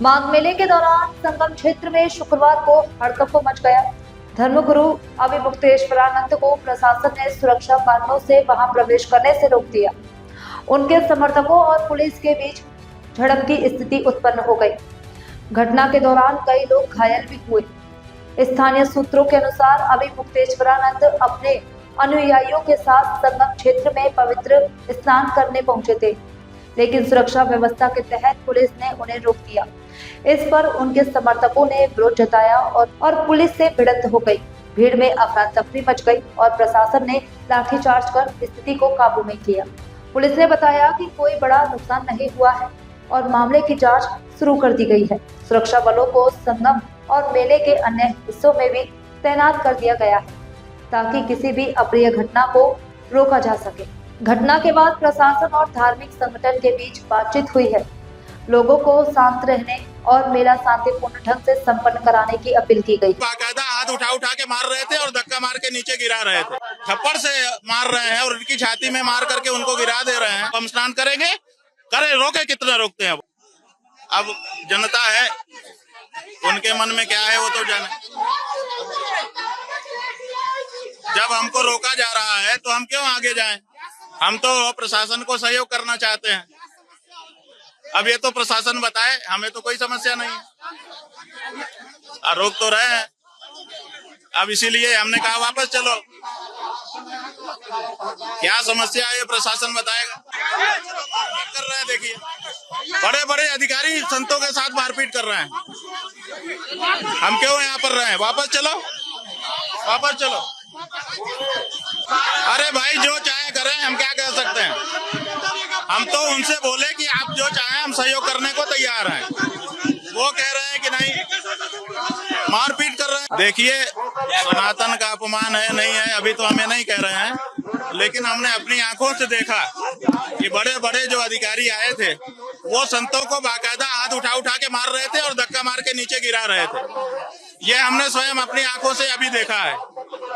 माघ मेले के दौरान संगम क्षेत्र में शुक्रवार को हड़कंप मच गया। धर्मगुरु अभिमुक्तेश्वरानंद को प्रशासन ने सुरक्षा कारणों से वहां प्रवेश करने से रोक दिया। उनके समर्थकों और पुलिस के बीच झड़प की स्थिति उत्पन्न हो गई। घटना के दौरान कई लोग घायल भी हुए। स्थानीय सूत्रों के अनुसार अभिमुक्तेश्वरानंद अपने अनुयायियों के साथ संगम क्षेत्र में पवित्र स्नान करने पहुंचे थे, लेकिन सुरक्षा व्यवस्था के तहत पुलिस ने उन्हें रोक दिया। इस पर उनके समर्थकों ने विरोध जताया और पुलिस से भिड़ंत हो गई। भीड़ में अफरा तफरी मच गई और प्रशासन ने लाठीचार्ज कर स्थिति को काबू में किया। पुलिस ने बताया कि कोई बड़ा नुकसान नहीं हुआ है और मामले की जांच शुरू कर दी गई है। सुरक्षा बलों को संगम और मेले के अन्य हिस्सों में भी तैनात कर दिया गया है ताकि किसी भी अप्रिय घटना को रोका जा सके। घटना के बाद प्रशासन और धार्मिक संगठन के बीच बातचीत हुई है। लोगों को शांत रहने और मेला शांतिपूर्ण ढंग से संपन्न कराने की अपील की गई। बाकायदा हाथ उठा उठा के मार रहे थे और धक्का मार के नीचे गिरा रहे थे। थप्पड़ से मार रहे हैं और उनकी छाती में मार करके उनको गिरा दे रहे हैं। हम स्नान करेंगे, करे रोके, कितना रोकते हैं। अब जनता है, उनके मन में क्या है वो तो जाने। जब हमको रोका जा रहा है तो हम क्यों आगे जाएं? हम तो प्रशासन को सहयोग करना चाहते हैं। अब ये तो प्रशासन बताए, हमें तो कोई समस्या नहीं है। रोक तो रहे हैं, अब इसीलिए हमने कहा वापस चलो। क्या समस्या है ये प्रशासन बताएगा। कर रहे हैं, देखिए बड़े बड़े अधिकारी संतों के साथ मारपीट कर रहे हैं। हम क्यों यहाँ पर रहे हैं? वापस चलो, वापस चलो। अरे भाई जो चाहे करें, हम क्या कह सकते हैं। हम तो उनसे बोले कि आप जो चाहें हम सहयोग करने को तैयार हैं। वो कह रहे हैं कि नहीं, मारपीट कर रहे हैं। देखिए सनातन का अपमान है नहीं है अभी तो हमें नहीं कह रहे हैं, लेकिन हमने अपनी आंखों से देखा कि बड़े बड़े जो अधिकारी आए थे वो संतों को बाकायदा हाथ उठा उठा के मार रहे थे और धक्का मार के नीचे गिरा रहे थे। ये हमने स्वयं अपनी आंखों से अभी देखा है।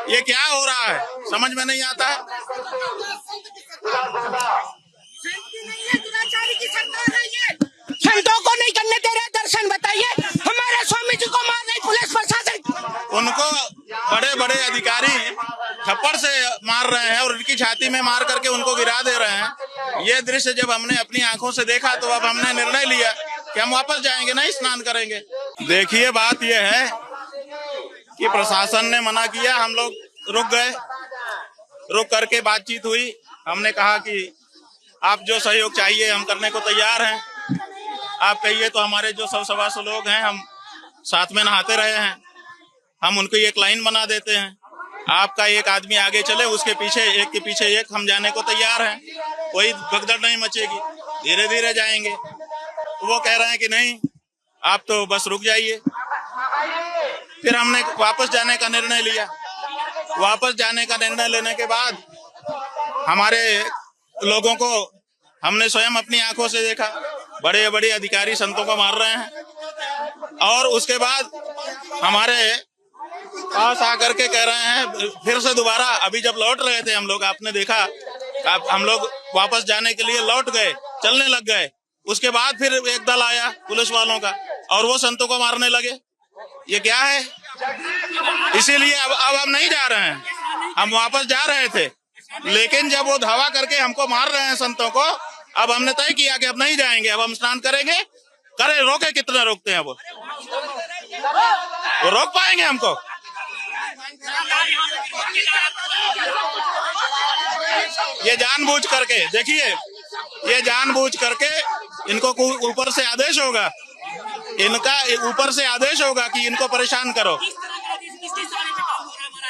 ये क्या हो रहा है समझ में नहीं आता है। संतों को नहीं करने दे रहे दर्शन, बताइए। हमारे स्वामी जी को मार रही पुलिस प्रशासन। उनको बड़े बड़े अधिकारी थप्पड़ से मार रहे हैं और उनकी छाती में मार करके उनको गिरा दे रहे हैं। ये दृश्य जब हमने अपनी आंखों से देखा तो अब हमने निर्णय लिया कि हम वापस जाएंगे, नहीं स्नान करेंगे। देखिए बात यह है कि प्रशासन ने मना किया, हम लोग रुक गए। रुक करके बातचीत हुई। हमने कहा कि आप जो सहयोग चाहिए हम करने को तैयार हैं। आप कहिए तो हमारे जो 100-125 लोग हैं हम साथ में नहाते रहे हैं, हम उनको एक लाइन बना देते हैं। आपका एक आदमी आगे चले, उसके पीछे एक के पीछे एक हम जाने को तैयार हैं। कोई भगदड़ नहीं मचेगी, धीरे धीरे जाएंगे। वो कह रहे हैं कि नहीं आप तो बस रुक जाइए। फिर हमने वापस जाने का निर्णय लिया। वापस जाने का निर्णय लेने के बाद हमारे लोगों को हमने स्वयं अपनी आंखों से देखा, बड़े बड़े अधिकारी संतों को मार रहे हैं। और उसके बाद हमारे पास आकर के कह रहे हैं फिर से दोबारा, अभी जब लौट रहे थे हम लोग, आपने देखा, हम लोग वापस जाने के लिए लौट गए, चलने लग गए। उसके बाद फिर एक दल आया पुलिस वालों का और वो संतों को मारने लगे। ये क्या है? इसीलिए अब हम नहीं जा रहे हैं। हम वापस जा रहे थे, लेकिन जब वो धावा करके हमको मार रहे हैं संतों को, अब हमने तय किया कि अब नहीं जाएंगे। अब हम स्नान करेंगे, करे रोके, कितना रोकते हैं वो रोक पाएंगे हमको? ये जानबूझ करके, देखिए ये जानबूझ करके इनको ऊपर से आदेश होगा, इनका ऊपर से आदेश होगा कि इनको परेशान करो।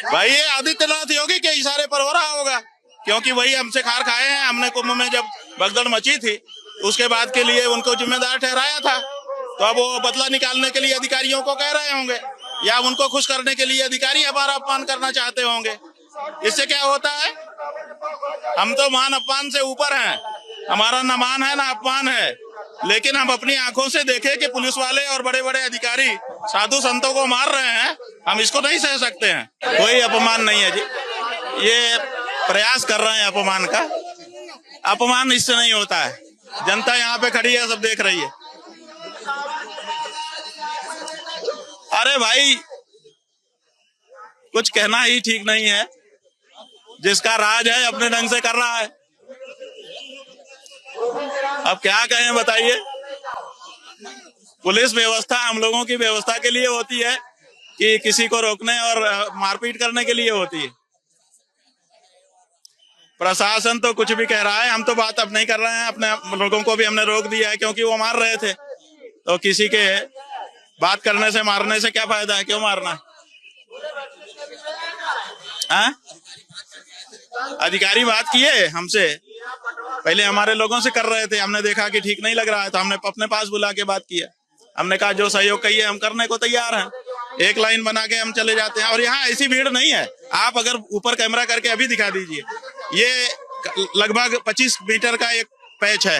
भाई ये आदित्यनाथ योगी के इशारे पर हो रहा होगा, क्योंकि वही हमसे खार खाए हैं। हमने कुंभ में जब भगदड़ मची थी उसके बाद के लिए उनको जिम्मेदार ठहराया था, तो अब वो बदला निकालने के लिए अधिकारियों को कह रहे होंगे, या उनको खुश करने के लिए अधिकारी हमारा अपमान करना चाहते होंगे। इससे क्या होता है? हम तो मान अपमान से ऊपर हैं, हमारा न मान है न अपमान है, लेकिन हम अपनी आंखों से देखे कि पुलिस वाले और बड़े बड़े अधिकारी साधु संतों को मार रहे हैं, हम इसको नहीं सह सकते हैं। कोई अपमान नहीं है जी, ये प्रयास कर रहे हैं अपमान का। अपमान इससे नहीं होता है। जनता यहाँ पे खड़ी है, सब देख रही है। अरे भाई कुछ कहना ही ठीक नहीं है। जिसका राज है अपने ढंग से कर रहा है, अब क्या कहें बताइए। पुलिस व्यवस्था हम लोगों की व्यवस्था के लिए होती है कि किसी को रोकने और मारपीट करने के लिए होती है। प्रशासन तो कुछ भी कह रहा है, हम तो बात अब नहीं कर रहे हैं। अपने लोगों को भी हमने रोक दिया है क्योंकि वो मार रहे थे। तो किसी के बात करने से मारने से क्या फायदा है, क्यों मारना है? अधिकारी बात किए हमसे, पहले हमारे लोगों से कर रहे थे, हमने देखा कि ठीक नहीं लग रहा है तो हमने अपने पास बुला के बात किया। हमने कहा जो सहयोग कहिए हम करने को तैयार हैं। एक लाइन बना के हम चले जाते हैं। और यहाँ ऐसी भीड़ नहीं है। आप अगर ऊपर कैमरा करके अभी दिखा दीजिए, ये लगभग 25 मीटर का एक पैच है।